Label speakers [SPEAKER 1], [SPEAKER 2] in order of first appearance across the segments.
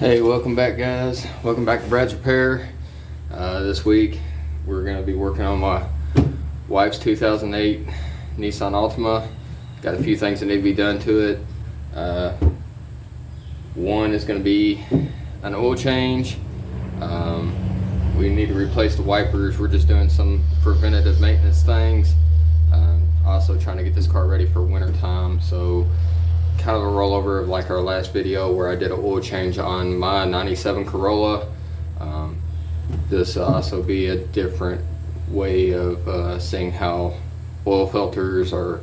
[SPEAKER 1] Hey, welcome back guys. Welcome back to Brad's Repair. This week we're going to be working on my wife's 2008 Nissan Altima. Got a few things that need to be done to it. One is going to be an oil change. We need to replace the wipers. We're just doing some preventative maintenance things. Also trying to get this car ready for winter time. So kind of a rollover of like our last video where I did an oil change on my 97 Corolla. This will also be a different way of seeing how oil filters are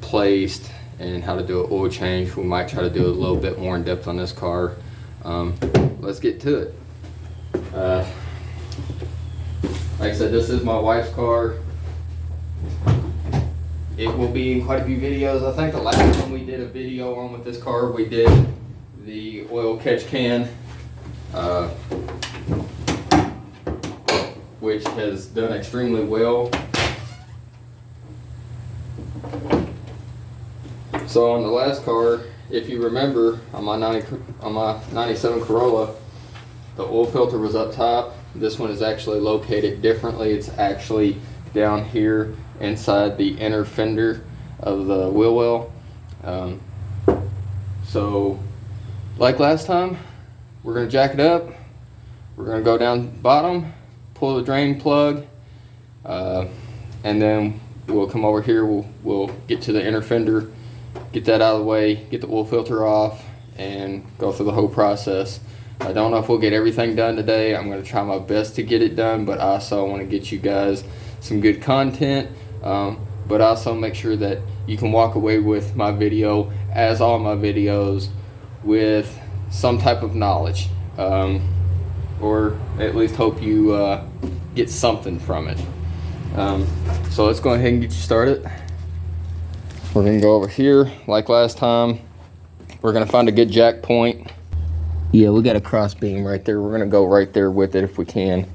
[SPEAKER 1] placed and how to do an oil change. We might try to do a little bit more in depth on this car. Let's get to it. Like I said, this is my wife's car. It will be in quite a few videos. I think the last one we did a video on with this car, we did the oil catch can, which has done extremely well. So on the last car, if you remember, on my 97 Corolla, the oil filter was up top. This one is actually located differently. It's actually down here inside the inner fender of the wheel well. So like last time, we're going to jack it up. We're going to go down bottom, pull the drain plug, and then we'll come over here. We'll get to the inner fender, get that out of the way, get the oil filter off, and go through the whole process. I don't know if we'll get everything done today. I'm going to try my best to get it done, but also I want to get you guys some good content, but also make sure that you can walk away with my video, as all my videos, with some type of knowledge, or at least hope you get something from it. So let's go ahead and get you started. We're going to go over here like last time. We're going to find a good jack point. Yeah, we got a cross beam right there. We're going to go right there with it if we can.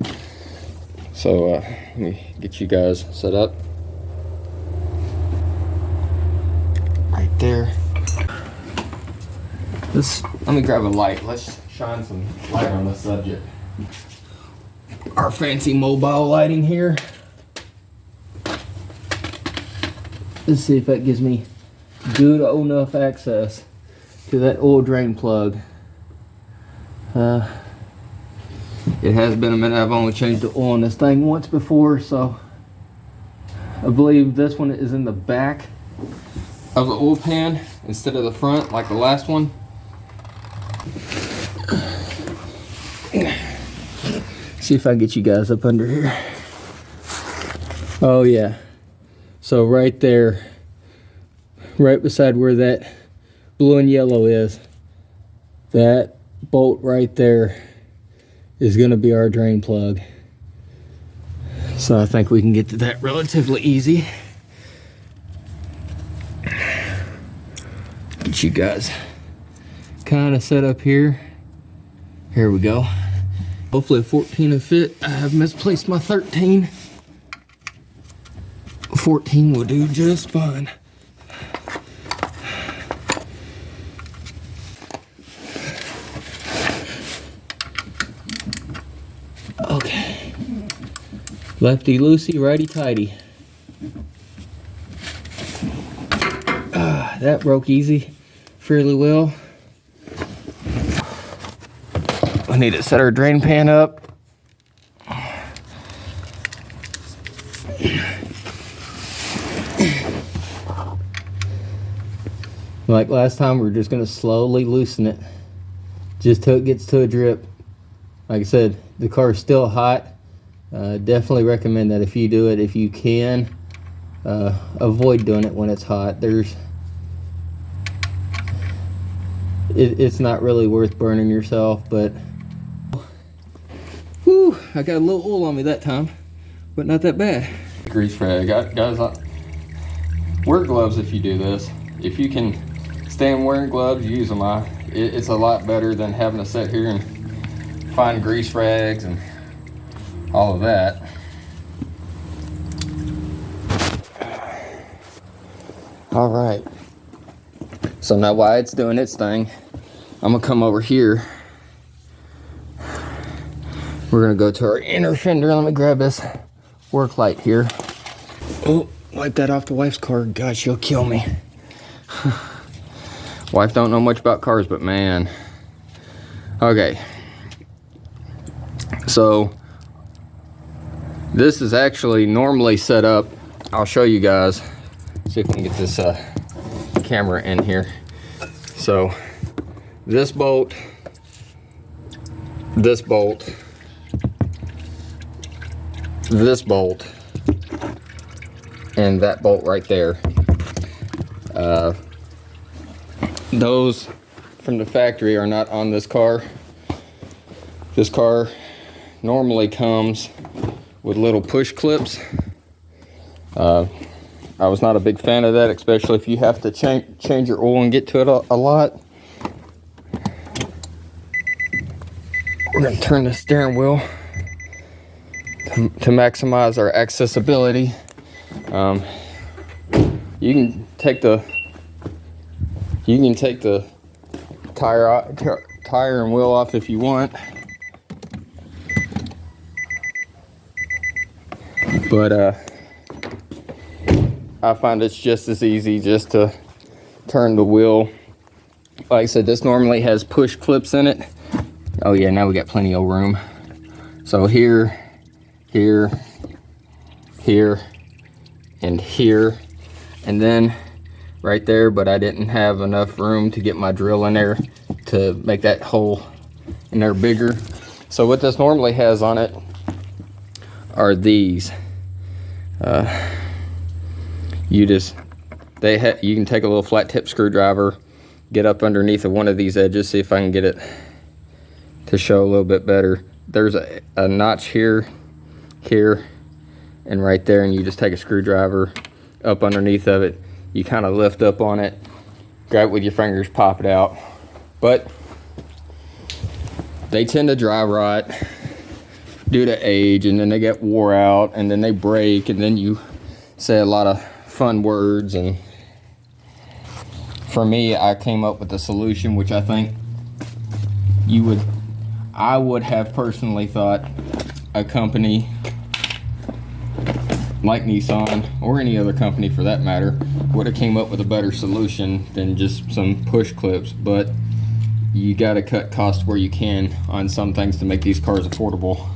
[SPEAKER 1] So let me get you guys set up. Right there. Let me grab a light. Let's shine some light on this subject. Our fancy mobile lighting here. Let's see if that gives me good enough access to that oil drain plug. It has been a minute. I've only changed the oil on this thing once before, so I believe this one is in the back of the oil pan instead of the front like the last one. See if I can get you guys up under here. Oh yeah, so right there, right beside where that blue and yellow is, that bolt right there is going to be our drain plug. So I think we can get to that relatively easy. Get you guys kind of set up here. Here we go. Hopefully a 14 will fit. I have misplaced my 13. 14 will do just fine. Okay, lefty loosey, righty tighty. That broke easy, fairly well. I need to set our drain pan up. Like last time, we're just gonna slowly loosen it, just till it gets to a drip. Like I said, the car is still hot. Definitely recommend that if you do it, if you can, avoid doing it when it's hot. It's not really worth burning yourself, but whew, I got a little oil on me that time, but not that bad. Grease rag, guys, wear gloves if you do this. If you can stand wearing gloves, use them. It's a lot better than having to sit here and find grease rags and all of that. All right, so now while it's doing its thing, I'm gonna come over here We're gonna go to our inner fender. Let me grab this work light here. Oh, wipe that off the wife's car. God, she'll kill me. Wife don't know much about cars, but man. Okay. So this is actually normally set up. I'll show you guys. See if we can get this camera in here. So this bolt, this bolt, this bolt, and that bolt right there. Those from the factory are not on this car. This car normally comes with little push clips. I was not a big fan of that, especially if you have to change your oil and get to it a lot. We're going to turn the steering wheel to maximize our accessibility. You can take the tire and wheel off if you want, but I find it's just as easy just to turn the wheel. Like I said, this normally has push clips in it. Oh yeah, now we got plenty of room. So here, here, here, and here, and then right there, but I didn't have enough room to get my drill in there to make that hole in there bigger. So what this normally has on it are these. You can take a little flat tip screwdriver, get up underneath of one of these edges, see if I can get it to show a little bit better. There's a notch here, here, and right there, and you just take a screwdriver up underneath of it. You kind of lift up on it, grab it with your fingers, pop it out. But they tend to dry rot due to age, and then they get wore out, and then they break, and then you say a lot of fun words. And for me, I came up with a solution which I think I would have personally thought a company like Nissan, or any other company for that matter, would have came up with a better solution than just some push clips. But you got to cut costs where you can on some things to make these cars affordable.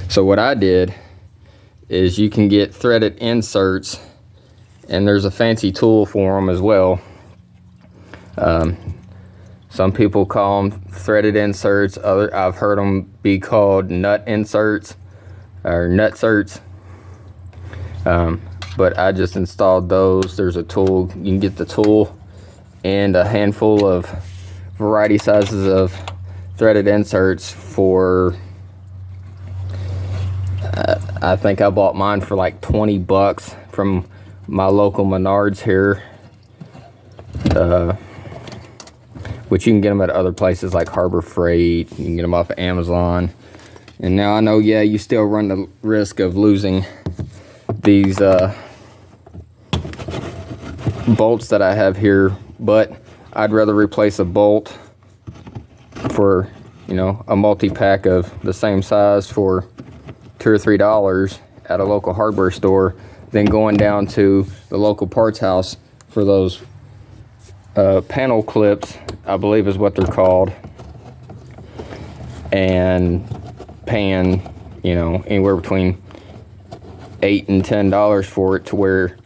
[SPEAKER 1] So what I did is, you can get threaded inserts, and there's a fancy tool for them as well. Some people call them threaded inserts. I've heard them be called nut inserts or nutserts. But I just installed those. There's a tool. You can get the tool and a handful of variety sizes of threaded inserts for, I think I bought mine for like 20 bucks from my local Menards here. Which you can get them at other places like Harbor Freight. You can get them off of Amazon. And now I know, yeah, you still run the risk of losing these bolts that I have here, but I'd rather replace a bolt for, you know, a multi-pack of the same size for $2 or $3 at a local hardware store than going down to the local parts house for those panel clips, I believe is what they're called, and paying, you know, anywhere between $8 and $10 for it, to where,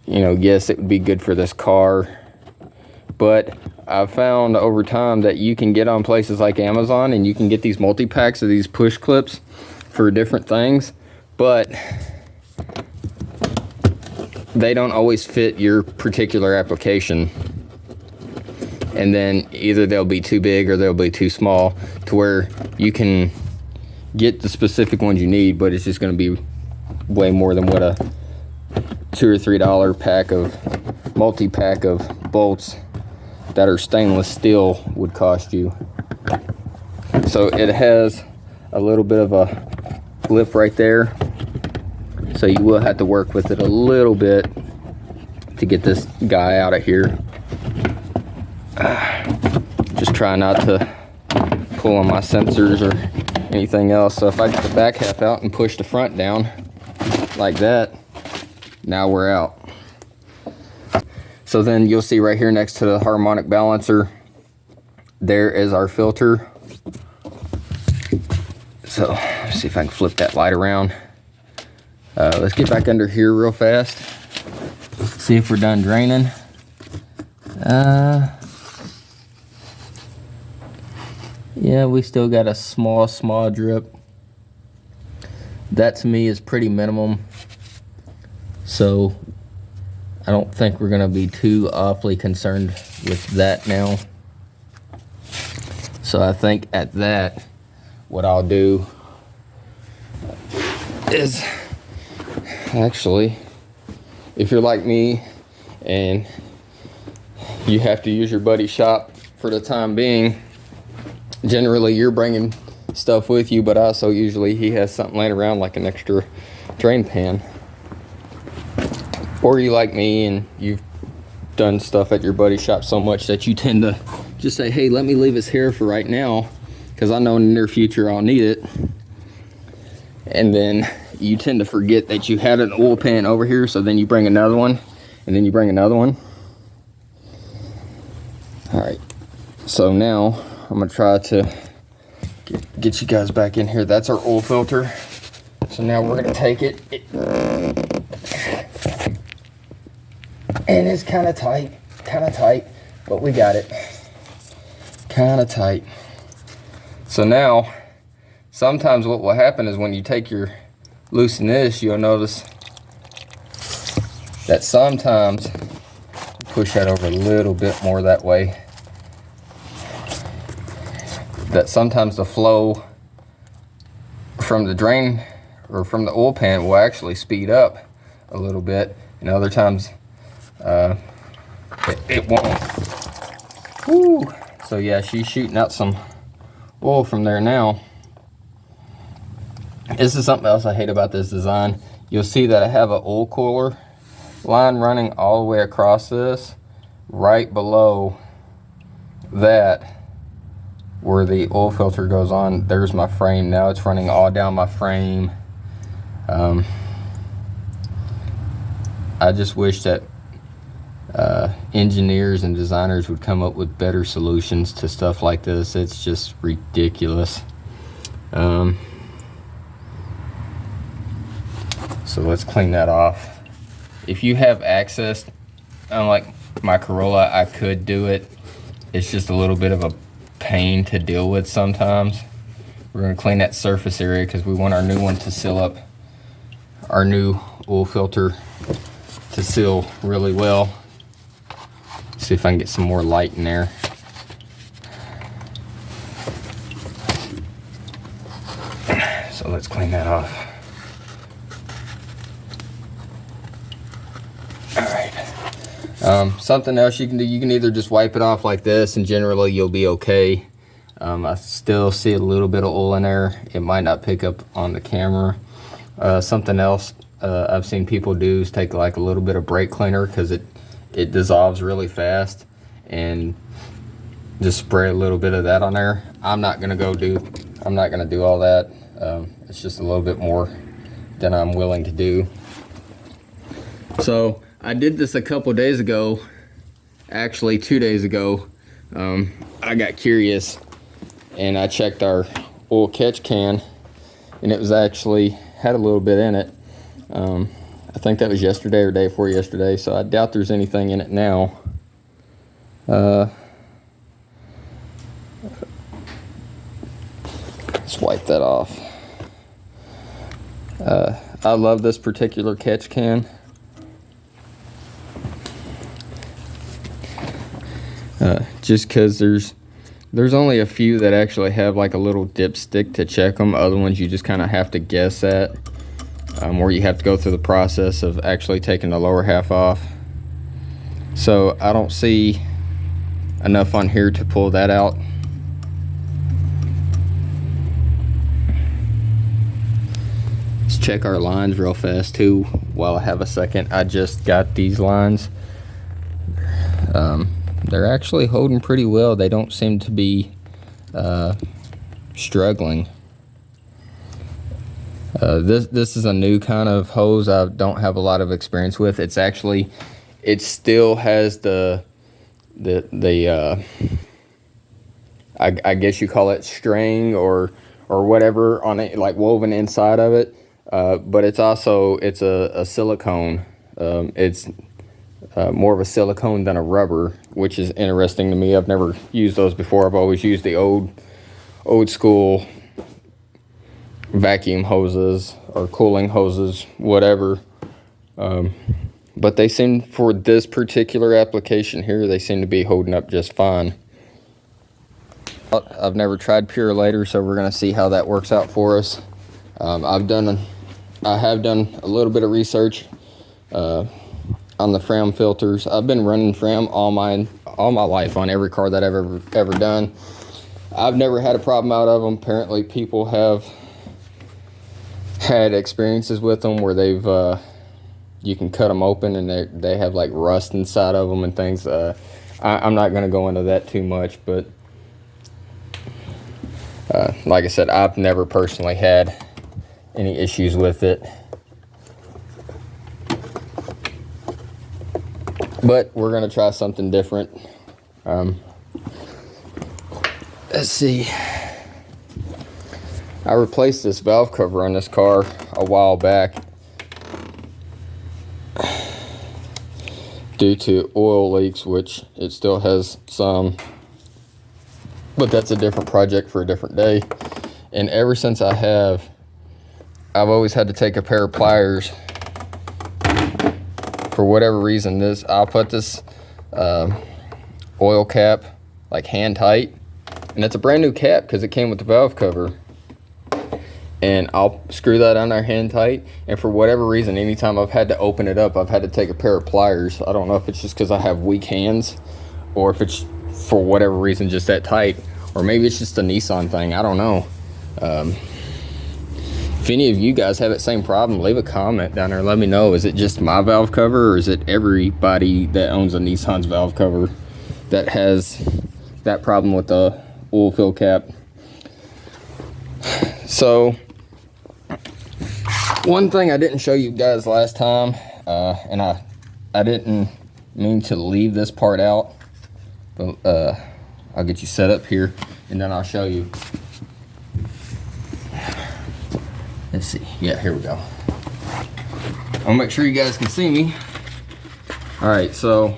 [SPEAKER 1] you know, yes, it would be good for this car, but I've found over time that you can get on places like Amazon and you can get these multi-packs of these push clips for different things, but they don't always fit your particular application. And then either they'll be too big or they'll be too small, to where you can get the specific ones you need, but it's just going to be way more than what a $2 or $3 pack of multi-pack of bolts that are stainless steel would cost you. So it has a little bit of a lip right there, so you will have to work with it a little bit to get this guy out of here. Just try not to pull on my sensors or anything else. So if I get the back half out and push the front down like that, now we're out. So then you'll see right here next to the harmonic balancer, there is our filter. So let's see if I can flip that light around. Let's get back under here real fast. See if we're done draining. Yeah, we still got a small drip. That to me is pretty minimum. So I don't think we're gonna be too awfully concerned with that now. So I think at that, what I'll do is, actually, if you're like me and you have to use your buddy's shop for the time being, generally you're bringing stuff with you, but also usually he has something laying around like an extra drain pan. Or you like me and you've done stuff at your buddy's shop so much that you tend to just say, hey, let me leave this here for right now because I know in the near future I'll need it. And then you tend to forget that you had an oil pan over here, so then you bring another one, and then you bring another one. All right, so now I'm gonna try to get you guys back in here. That's our oil filter. So now we're gonna take it. And it's kind of tight, but we got it. Kind of tight. So now, sometimes what will happen is when you loosen this, you'll notice that sometimes, push that over a little bit more that way, that sometimes the flow from the drain or from the oil pan will actually speed up a little bit, and other times it won't. Woo. So yeah, she's shooting out some oil from there now. This is something else I hate about this design. You'll see that I have an oil cooler line running all the way across this. Right below that, where the oil filter goes on, there's my frame. Now it's running all down my frame. I just wish that engineers and designers would come up with better solutions to stuff like this. It's just ridiculous. So let's clean that off. If you have access, unlike my Corolla, I could do it. It's just a little bit of a pain to deal with sometimes. We're going to clean that surface area because we want our new one to seal up, our new oil filter to seal really well. See if I can get some more light in there. So let's clean that off. All right. Something else you can do, you can either just wipe it off like this and generally you'll be okay. I still see a little bit of oil in there. It might not pick up on the camera. Something else I've seen people do is take like a little bit of brake cleaner because it dissolves really fast, and just spray a little bit of that on there. I'm not gonna do all that. It's just a little bit more than I'm willing to do. So I did this a couple days ago, actually 2 days ago. I got curious and I checked our oil catch can, and it was actually had a little bit in it. I think that was yesterday or day before yesterday, so I doubt there's anything in it now. Let's wipe that off. I love this particular catch can. Just because there's only a few that actually have like a little dipstick to check them. Other ones you just kind of have to guess at, or you have to go through the process of actually taking the lower half off. So I don't see enough on here to pull that out. Let's check our lines real fast too while I have a second. I just got these lines. They're actually holding pretty well. They don't seem to be struggling. This is a new kind of hose I don't have a lot of experience with. It's actually, it still has the I guess you call it string or whatever on it, like woven inside of it. But it's also, it's a silicone. It's more of a silicone than a rubber, which is interesting to me. I've never used those before. I've always used the old school vacuum hoses or cooling hoses, whatever. But they seem, for this particular application here, they seem to be holding up just fine. I've never tried Purolator, so we're gonna see how that works out for us. I have done a little bit of research on the Fram filters. I've been running Fram all my life on every car that I've ever done. I've never had a problem out of them. Apparently people have had experiences with them where they've you can cut them open and they have like rust inside of them and things. I'm not going to go into that too much, but like I said, I've never personally had any issues with it. But we're going to try something different. Let's see. I replaced this valve cover on this car a while back due to oil leaks, which it still has some, but that's a different project for a different day. And ever since I've always had to take a pair of pliers. For whatever reason, I'll put this oil cap like hand tight, and it's a brand new cap because it came with the valve cover, and I'll screw that on there hand tight, and for whatever reason, anytime I've had to open it up, I've had to take a pair of pliers. I don't know if it's just because I have weak hands, or if it's for whatever reason just that tight, or maybe it's just a Nissan thing. I don't know. If any of you guys have that same problem, leave a comment down there. Let me know. Is it just my valve cover, or is it everybody that owns a Nissan's valve cover that has that problem with the oil fill cap? So, one thing I didn't show you guys last time, and I didn't mean to leave this part out, but I'll get you set up here, and then I'll show you. Let's see. Yeah, here we go. I'll make sure you guys can see me. All right, so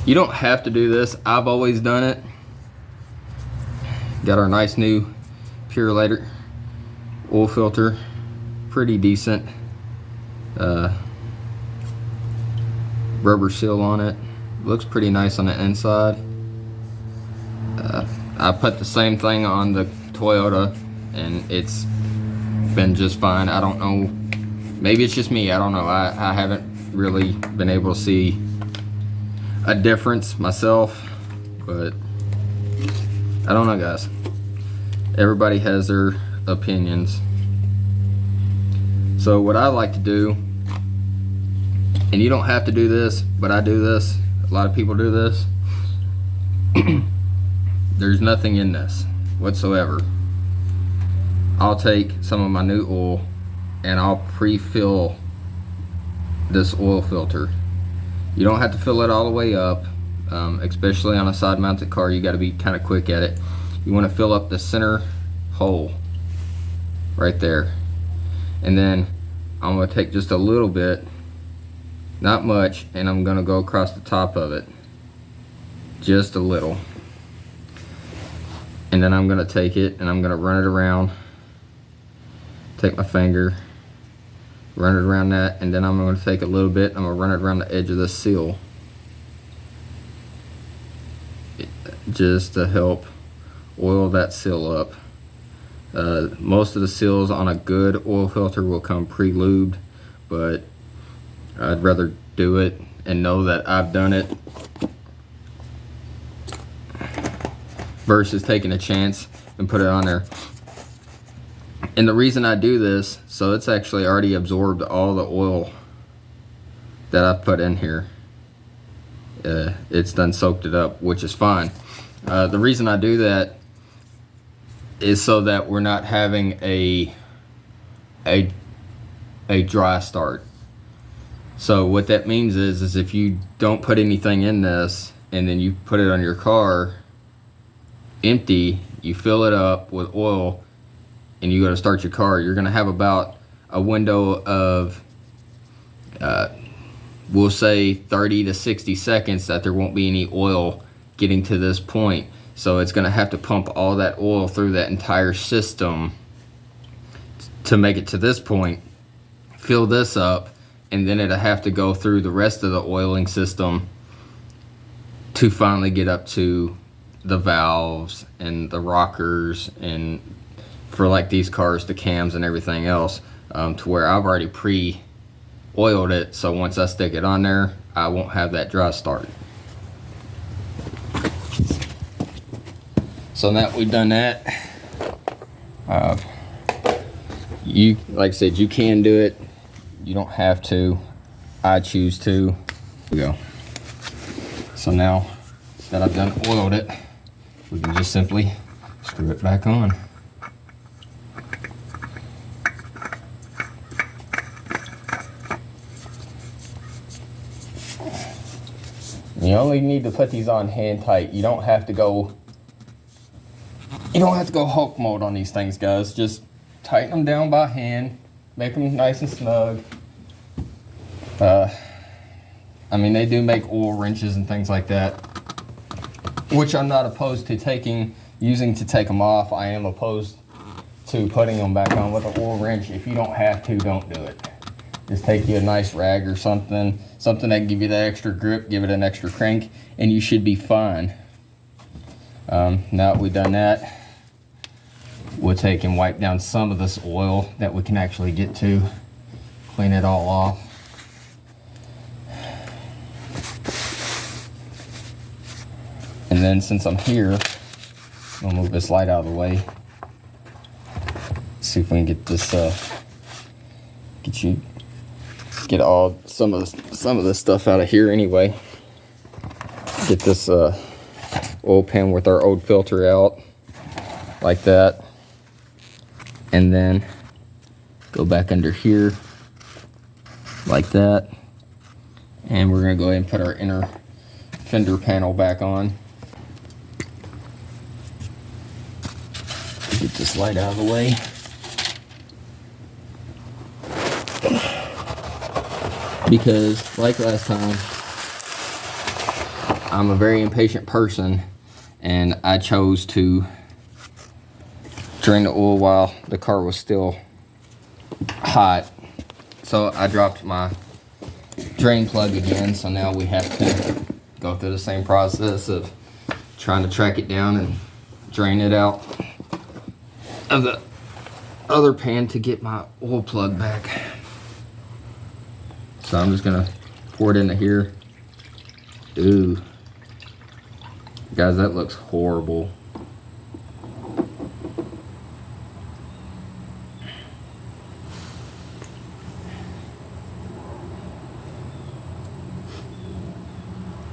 [SPEAKER 1] you don't have to do this. I've always done it. Got our nice new Purolator oil filter. Pretty decent. Rubber seal on it. Looks pretty nice on the inside. I put the same thing on the Toyota, and it's been just fine. I don't know, maybe it's just me, I don't know. I haven't really been able to see a difference myself, but I don't know, guys. Everybody has their opinions. So what I like to do, and you don't have to do this, but I do this, a lot of people do this. There's nothing in this whatsoever. I'll take some of my new oil and I'll pre-fill this oil filter. You don't have to fill it all the way up, especially on a side mounted car. You got to be kind of quick at it. You want to fill up the center hole right there, and then I'm going to take just a little bit, not much, and I'm going to go across the top of it just a little, and then I'm going to take it and I'm going to run it around. Take my finger, run it around that, and then I'm going to take a little bit, I'm going to run it around the edge of the seal, just to help oil that seal up. Most of the seals on a good oil filter will come pre-lubed, but I'd rather do it and know that I've done it versus taking a chance and put it on there. And the reason I do this, so it's actually already absorbed all the oil that I've put in here. It's done soaked it up, which is fine. The reason I do that is so that we're not having a dry start. So what that means is if you don't put anything in this and then you put it on your car empty, you fill it up with oil and you go to start your car, you're going to have about a window of we'll say 30 to 60 seconds that there won't be any oil getting to this point. So it's going to have to pump all that oil through that entire system to make it to this point, fill this up, and then it'll have to go through the rest of the oiling system to finally get up to the valves and the rockers, and for like these cars, the cams and everything else, to where I've already pre-oiled it, so once I stick it on there, I won't have that dry start. So now that we've done that, you, like I said, you can do it. You don't have to. I choose to. Here we go. So now that I've done oiled it, we can just simply screw it back on. You only need to put these on hand tight. You don't have to go Hulk mode on these things, guys. Just tighten them down by hand, make them nice and snug. I mean, they do make oil wrenches and things like that, which I'm not opposed to using to take them off. I am opposed to putting them back on with an oil wrench. If you don't have to, don't do it. Just take you a nice rag or something that can give you that extra grip, give it an extra crank, and you should be fine. Now that we've done that, we'll take and wipe down some of this oil that we can actually get to, clean it all off. And then since I'm here, I'll move this light out of the way. See if we can get this, get all some of this stuff out of here anyway. Get this oil pan with our old filter out like that, and then go back under here like that, and we're gonna go ahead and put our inner fender panel back on. Get this light out of the way. Because like last time, I'm a very impatient person, and I chose to drain the oil while the car was still hot. So I dropped my drain plug again, so now we have to go through the same process of trying to track it down and drain it out of the other pan to get my oil plug back. So I'm just gonna pour it into here. Ooh, guys, that looks horrible.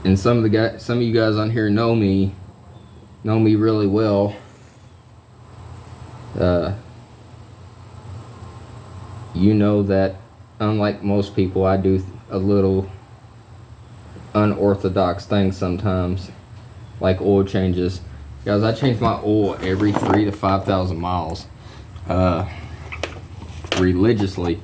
[SPEAKER 1] And some of you guys on here know me really well. You know that unlike most people, I do a little unorthodox things sometimes, like oil changes. Guys, I change my oil every 3,000 to 5,000 miles, religiously.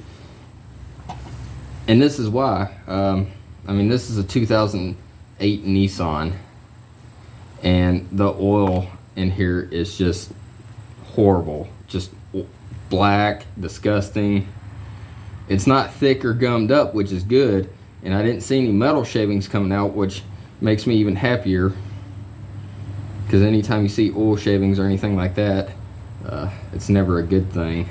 [SPEAKER 1] And this is why. I mean, this is a 2008 Nissan, and the oil in here is just horrible, just black, disgusting. It's not thick or gummed up, which is good, and I didn't see any metal shavings coming out, which makes me even happier, because anytime you see oil shavings or anything like that, it's never a good thing.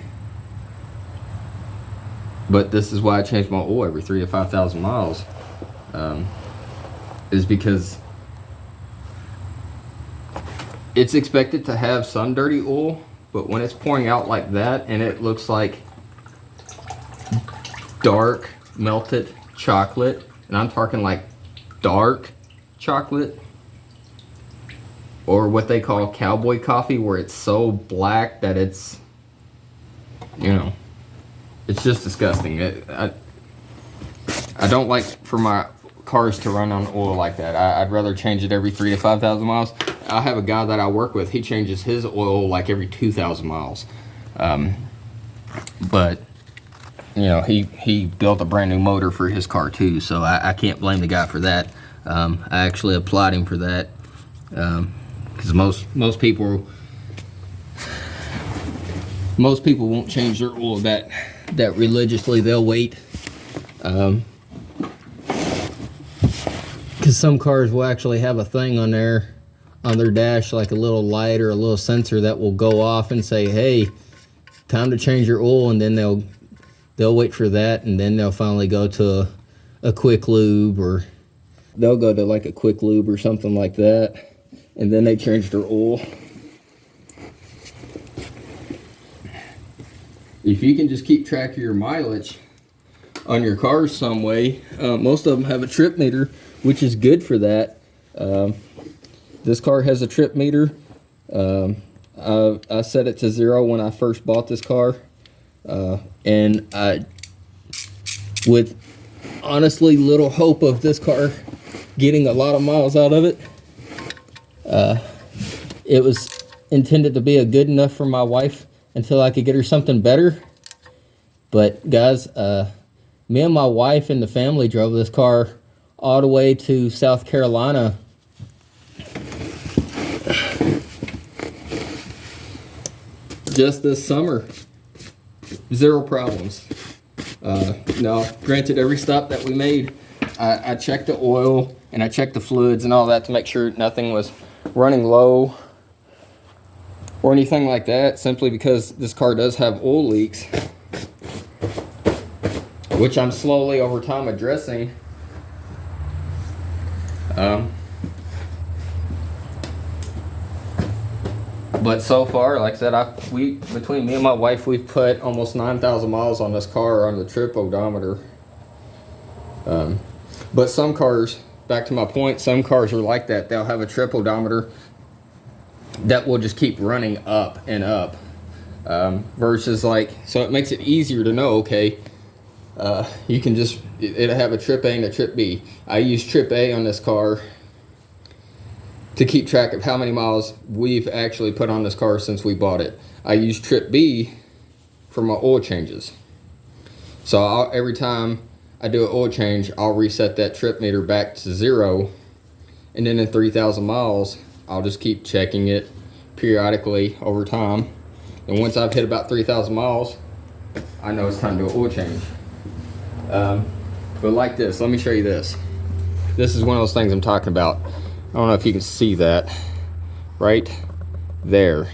[SPEAKER 1] But this is why I change my oil every 3,000 to 5,000 miles, is because it's expected to have some dirty oil, but when it's pouring out like that and it looks like dark melted chocolate, and I'm talking like dark chocolate, or what they call cowboy coffee, where it's so black that it's, you know, it's just disgusting. I don't like for my cars to run on oil like that. I'd rather change it every 3,000 to 5,000 miles. I have a guy that I work with, he changes his oil like every 2,000 miles. But you know, he built a brand new motor for his car too, so I can't blame the guy for that. I actually applaud him for that, because most people won't change their oil that religiously. They'll wait, because some cars will actually have a thing on their dash, like a little light or a little sensor that will go off and say, hey, time to change your oil, and then they'll wait for that, and then they'll finally go to a quick lube, or they'll go to like a quick lube or something like that, and then they change their oil. If you can just keep track of your mileage on your cars some way, most of them have a trip meter, which is good for that. This car has a trip meter. I set it to 0 when I first bought this car, and with honestly little hope of this car getting a lot of miles out of it. It was intended to be a good enough for my wife until I could get her something better. But guys, me and my wife and the family drove this car all the way to South Carolina just this summer. 0 problems. Now, granted, every stop that we made, I checked the oil and I checked the fluids and all that to make sure nothing was running low or anything like that, simply because this car does have oil leaks, which I'm slowly over time addressing. But so far, like I said, between me and my wife, we've put almost 9,000 miles on this car on the trip odometer. But some cars, back to my point, some cars are like that. They'll have a trip odometer that will just keep running up and up. Versus like, so it makes it easier to know, okay, you can just, it'll have a trip A and a trip B. I use trip A on this car to keep track of how many miles we've actually put on this car since we bought it. I use trip B for my oil changes. So every time I do an oil change, I'll reset that trip meter back to 0. And then in 3,000 miles, I'll just keep checking it periodically over time. And once I've hit about 3,000 miles, I know it's time to do an oil change. But like this, let me show you this. This is one of those things I'm talking about. I don't know if you can see that right there.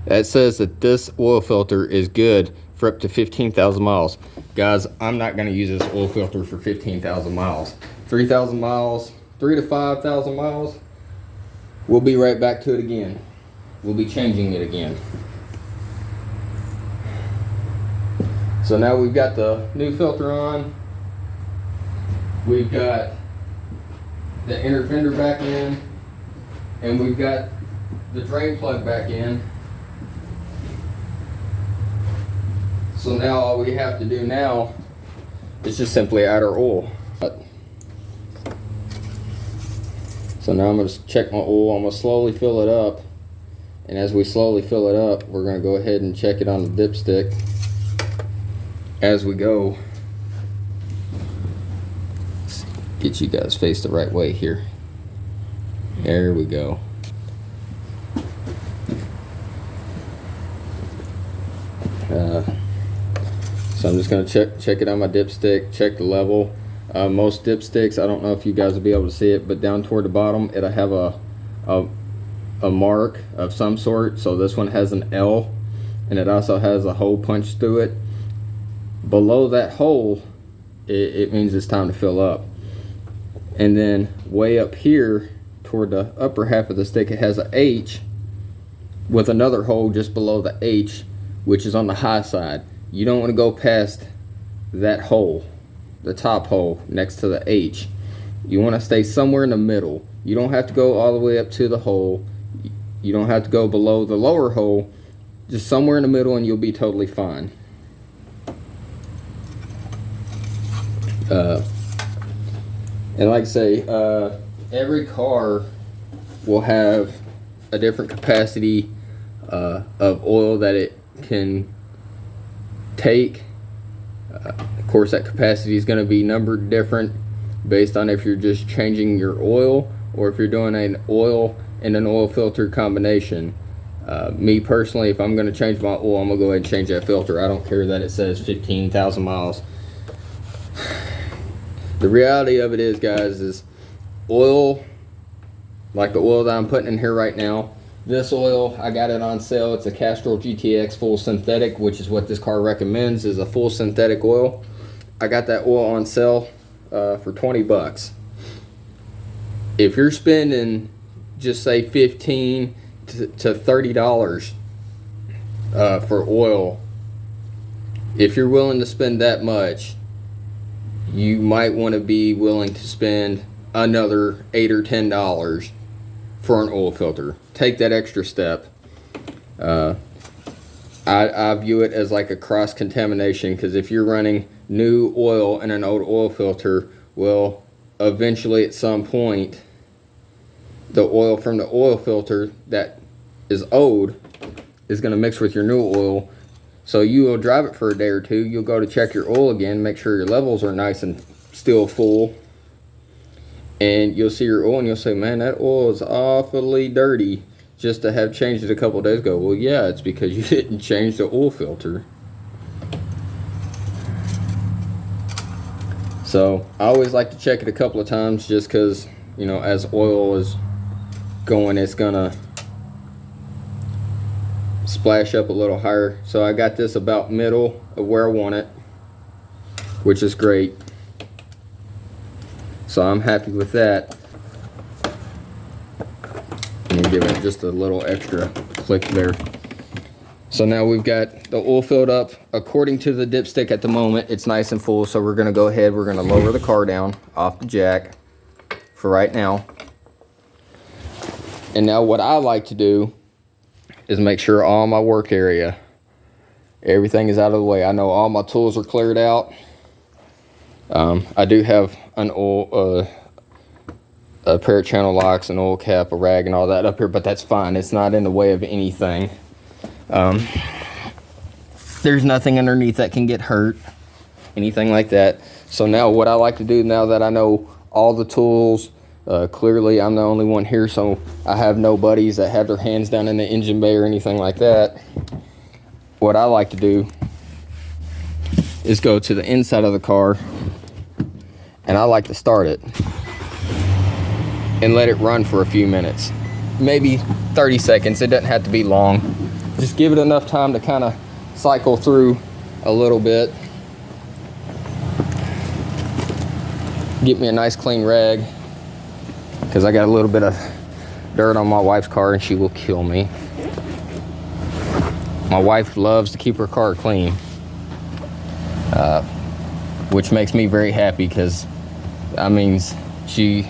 [SPEAKER 1] That says that this oil filter is good for up to 15,000 miles. Guys, I'm not going to use this oil filter for 15,000 miles. 3,000 miles, 3,000 to 5,000 miles, we'll be right back to it again. We'll be changing it again. So now we've got the new filter on. We've got the inner fender back in, and we've got the drain plug back in. So now all we have to do now is just simply add our oil. So now I'm going to check my oil. I'm going to slowly fill it up, and as we slowly fill it up, we're going to go ahead and check it on the dipstick as we go. Get you guys faced the right way here. There we go. So I'm just going to check it on my dipstick, check the level. Most dipsticks, I don't know if you guys will be able to see it, but down toward the bottom it'll have a mark of some sort. So this one has an L, and it also has a hole punched through it. Below that hole, it means it's time to fill up. And then way up here toward the upper half of the stick, it has a H with another hole just below the H, which is on the high side. You don't want to go past that hole, the top hole next to the H. You want to stay somewhere in the middle. You don't have to go all the way up to the hole. You don't have to go below the lower hole. Just somewhere in the middle and you'll be totally fine. And like I say, every car will have a different capacity of oil that it can take. Of course, that capacity is going to be numbered different based on if you're just changing your oil or if you're doing an oil and an oil filter combination. Me personally, if I'm going to change my oil, I'm going to go ahead and change that filter. I don't care that it says 15,000 miles. The reality of it is, guys, is oil, like the oil that I'm putting in here right now, this oil, I got it on sale. It's a Castrol GTX full synthetic, which is what this car recommends, is a full synthetic oil. I got that oil on sale for 20 bucks. If you're spending, just say $15 to $30 for oil, if you're willing to spend that much, you might want to be willing to spend another $8 or $10 for an oil filter. Take that extra step. I view it as like a cross contamination, because if you're running new oil in an old oil filter, well, eventually at some point the oil from the oil filter that is old is going to mix with your new oil. So you will drive it for a day or two, you'll go to check your oil again, make sure your levels are nice and still full, and you'll see your oil and you'll say, man, that oil is awfully dirty just to have changed it a couple days ago. Well, yeah, it's because you didn't change the oil filter. So I always like to check it a couple of times, just because, you know, as oil is going, it's gonna splash up a little higher. So I got this about middle of where I want it, which is great. So I'm happy with that. Let me give it just a little extra click there. So now we've got the oil filled up. According to the dipstick at the moment, it's nice and full. So we're gonna go ahead, we're gonna lower the car down off the jack for right now. And now what I like to do is make sure all my work area, everything is out of the way. I know all my tools are cleared out. I do have an oil, a pair of channel locks, an oil cap, a rag, and all that up here, but that's fine. It's not in the way of anything. There's nothing underneath that can get hurt, anything like that. So now what I like to do, now that I know all the tools, clearly I'm the only one here, so I have no buddies that have their hands down in the engine bay or anything like that. What I like to do is go to the inside of the car, and I like to start it and let it run for a few minutes, maybe 30 seconds. It doesn't have to be long. Just give it enough time to kind of cycle through a little bit. Get me a nice clean rag, because I got a little bit of dirt on my wife's car and she will kill me. My wife loves to keep her car clean, which makes me very happy, because that means she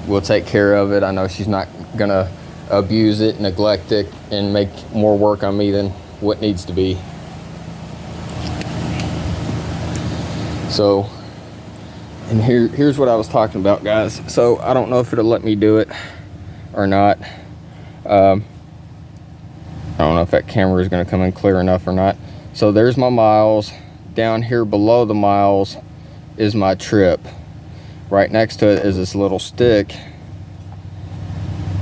[SPEAKER 1] will take care of it. I know she's not gonna abuse it, neglect it, and make more work on me than what needs to be. So, and here's what I was talking about, guys. So I don't know if it'll let me do it or not. I don't know if that camera is going to come in clear enough or not. So there's my miles. Down here below the miles is my trip. Right next to it is this little stick.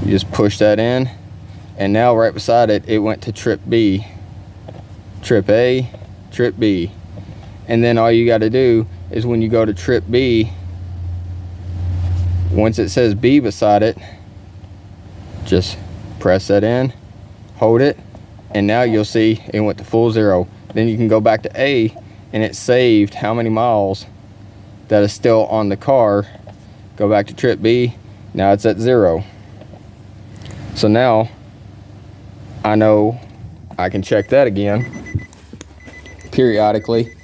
[SPEAKER 1] You just push that in, and now right beside it, it went to trip B. Trip A, trip B. And then all you got to do is, when you go to trip B, once it says B beside it, just press that in, hold it, and now you'll see it went to full zero. Then you can go back to A, and it saved how many miles that is still on the car. Go back to trip B, now it's at 0. So now I know I can check that again periodically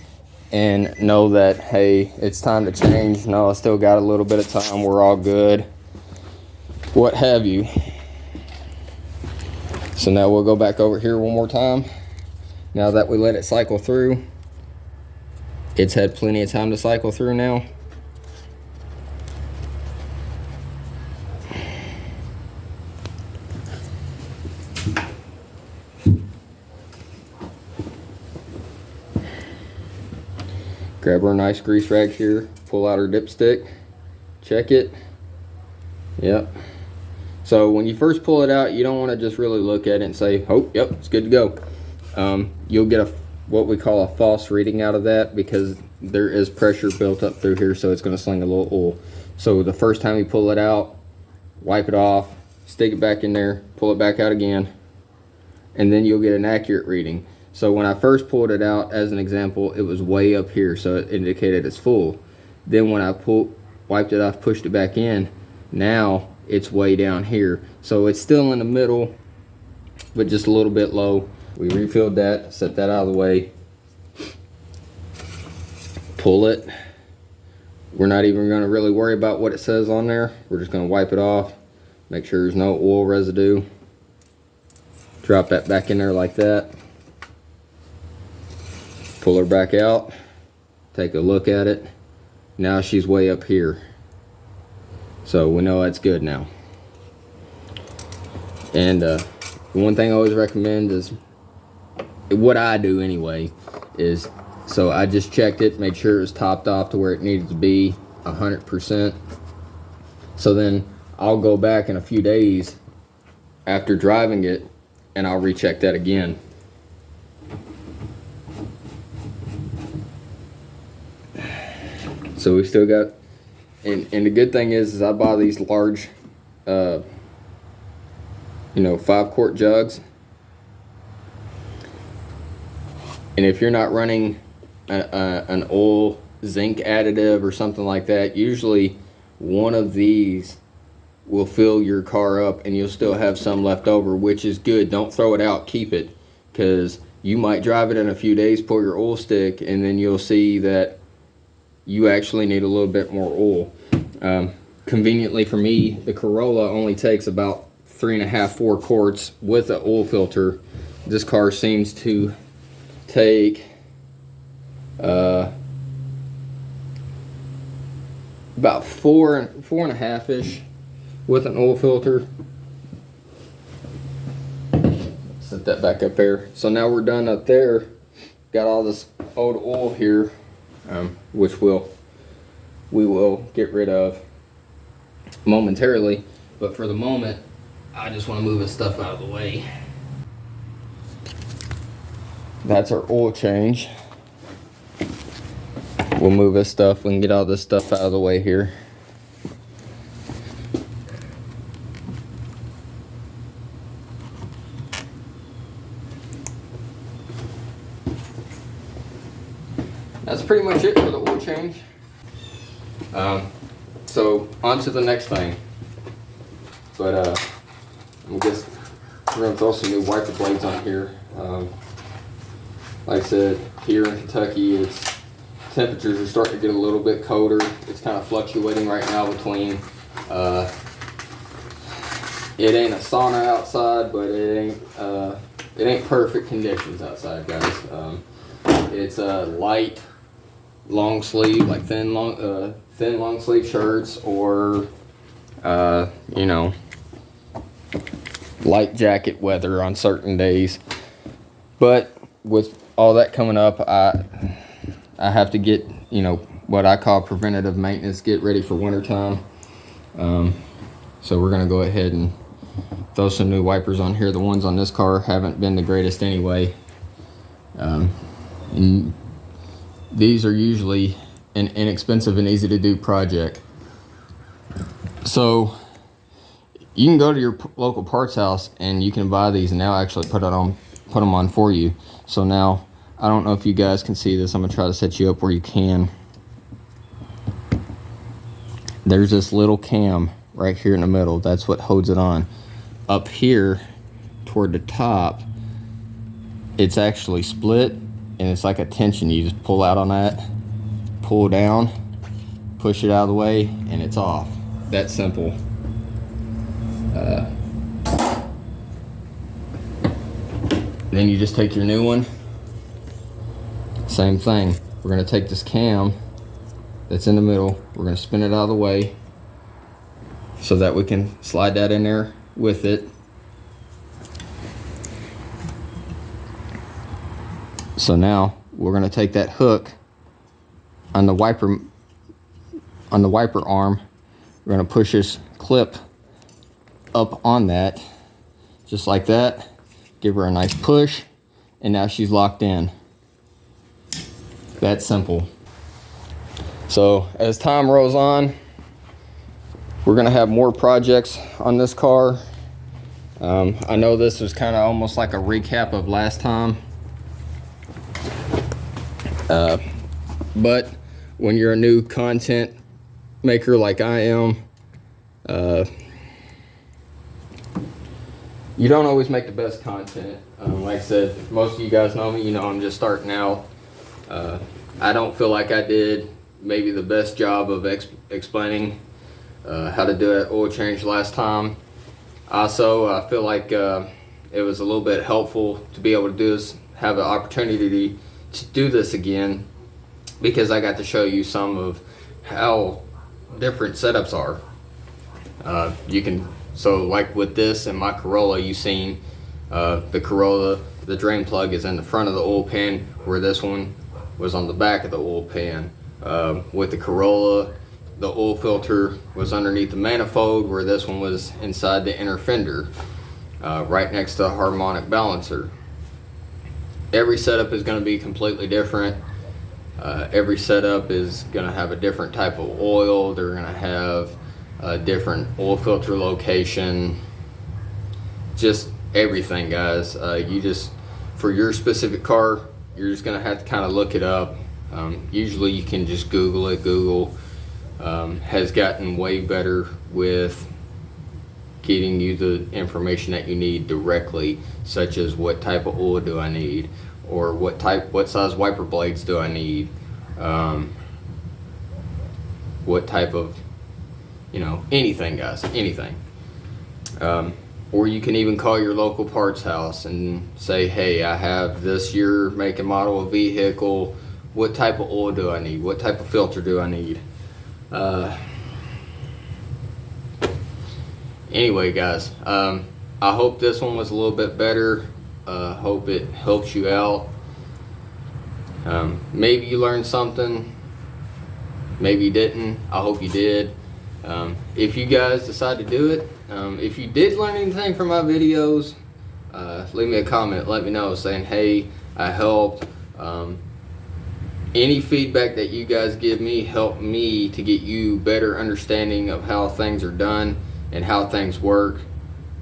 [SPEAKER 1] and know that, hey, it's time to change. No, I still got a little bit of time, we're all good, what have you. So now we'll go back over here one more time. Now that we let it cycle through, it's had plenty of time to cycle through now. Grab our nice grease rag here, pull out our dipstick, check it. Yep. So when you first pull it out, you don't want to just really look at it and say, oh, yep, it's good to go. You'll get what we call a false reading out of that, because there is pressure built up through here, so it's going to sling a little oil. So the first time you pull it out, wipe it off, stick it back in there, pull it back out again, and then you'll get an accurate reading. So when I first pulled it out, as an example, it was way up here, so it indicated it's full. Then when I wiped it off, pushed it back in, now it's way down here. So it's still in the middle, but just a little bit low. We refilled that, set that out of the way. Pull it. We're not even going to really worry about what it says on there. We're just going to wipe it off, make sure there's no oil residue. Drop that back in there like that. Pull her back out, take a look at it. Now she's way up here, so we know that's good now. And the one thing I always recommend is, what I do anyway, is, so I just checked it, made sure it was topped off to where it needed to be 100%. So then I'll go back in a few days after driving it and I'll recheck that again. So we still got, and the good thing is I buy these large, 5-quart jugs. And if you're not running an oil zinc additive or something like that, usually one of these will fill your car up and you'll still have some left over, which is good. Don't throw it out, keep it, because you might drive it in a few days, pull your oil stick, and then you'll see that you actually need a little bit more oil. Conveniently for me, the Corolla only takes about 3.5-4 quarts with an oil filter. This car seems to take about 4.5-ish with an oil filter. Set that back up there. So now we're done up there. Got all this old oil here, which we will get rid of momentarily, but for the moment I just want to move this stuff out of the way. That's our oil change. We'll move this stuff, we can get all this stuff out of the way here. That's pretty much it for the oil change. So on to the next thing. But we're gonna throw some new wiper blades on here. Like I said, here in Kentucky, temperatures are starting to get a little bit colder. It's kind of fluctuating right now between, it ain't a sauna outside, but it ain't perfect conditions outside, guys. It's a light long sleeve, like thin long sleeve shirts, or light jacket weather on certain days. But with all that coming up, I have to get what I call preventative maintenance, get ready for winter time. So we're gonna go ahead and throw some new wipers on here. The ones on this car haven't been the greatest anyway. And these are usually an inexpensive and easy to do project. So you can go to your local parts house and you can buy these, and they'll actually put them on for you. So now, I don't know if you guys can see this. I'm gonna try to set you up where you can. There's this little cam right here in the middle. That's what holds it on. Up here toward the top, it's actually split, and it's like a tension. You just pull out on that, pull down, push it out of the way, and it's off. That simple. Then you just take your new one. Same thing. We're going to take this cam that's in the middle. We're going to spin it out of the way so that we can slide that in there with it. So now we're going to take that hook on the wiper arm. We're going to push this clip up on that, just like that. Give her a nice push, and now she's locked in. That simple. So as time rolls on, we're gonna have more projects on this car. I know this was kind of almost like a recap of last time. But when you're a new content maker like I am, you don't always make the best content. Like I said, most of you guys know me, you know I'm just starting out. I don't feel like I did maybe the best job of explaining how to do an oil change last time. Also, I feel like it was a little bit helpful to be able to do this, have an opportunity to do this again, because I got to show you some of how different setups are. So like with this and my Corolla, you've seen the Corolla, the drain plug is in the front of the oil pan, where this one was on the back of the oil pan. With the Corolla, the oil filter was underneath the manifold, where this one was inside the inner fender, right next to the harmonic balancer. Every setup is going to be completely different. Every setup is going to have a different type of oil. They're going to have a different oil filter location, just everything, guys. For your specific car, you're just going to have to kind of look it up. Usually you can just Google it. Google has gotten way better with getting you the information that you need directly, such as what type of oil do I need, or what size wiper blades do I need, what type of, anything, guys, anything. Or you can even call your local parts house and say, hey, I have this year, make and model of vehicle. What type of oil do I need? What type of filter do I need? Anyway, guys, I hope this one was a little bit better. Hope it helps you out. Maybe you learned something. Maybe you didn't. I hope you did. If you guys decide to do it, if you did learn anything from my videos, leave me a comment. Let me know, saying, hey, I helped. Any feedback that you guys give me help me to get you better understanding of how things are done and how things work.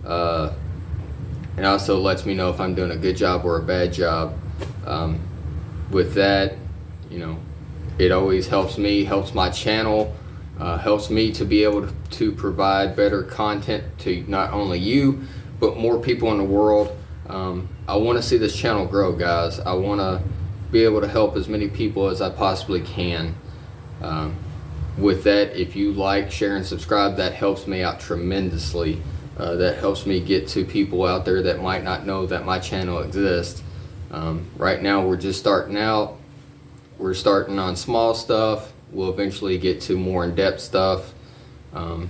[SPEAKER 1] And also lets me know if I'm doing a good job or a bad job. With that, it always helps me, helps my channel, helps me to be able to provide better content to not only you, but more people in the world. I want to see this channel grow, guys. I want to be able to help as many people as I possibly can. With that, if you like, share, and subscribe, that helps me out tremendously. That helps me get to people out there that might not know that my channel exists. Right now we're just starting out. We're starting on small stuff. We'll eventually get to more in-depth stuff. I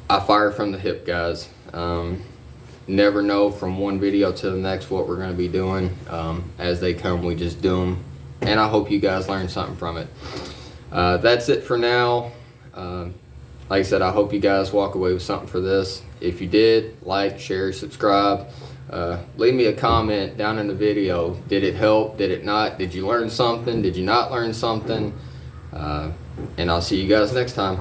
[SPEAKER 1] fire from the hip, guys. Never know from one video to the next what we're going to be doing. As they come, we just do them. And I hope you guys learned something from it. That's it for now. Like I said, I hope you guys walk away with something for this. If you did, like, share, subscribe. Leave me a comment down in the video. Did it help? Did it not? Did you learn something? Did you not learn something? And I'll see you guys next time.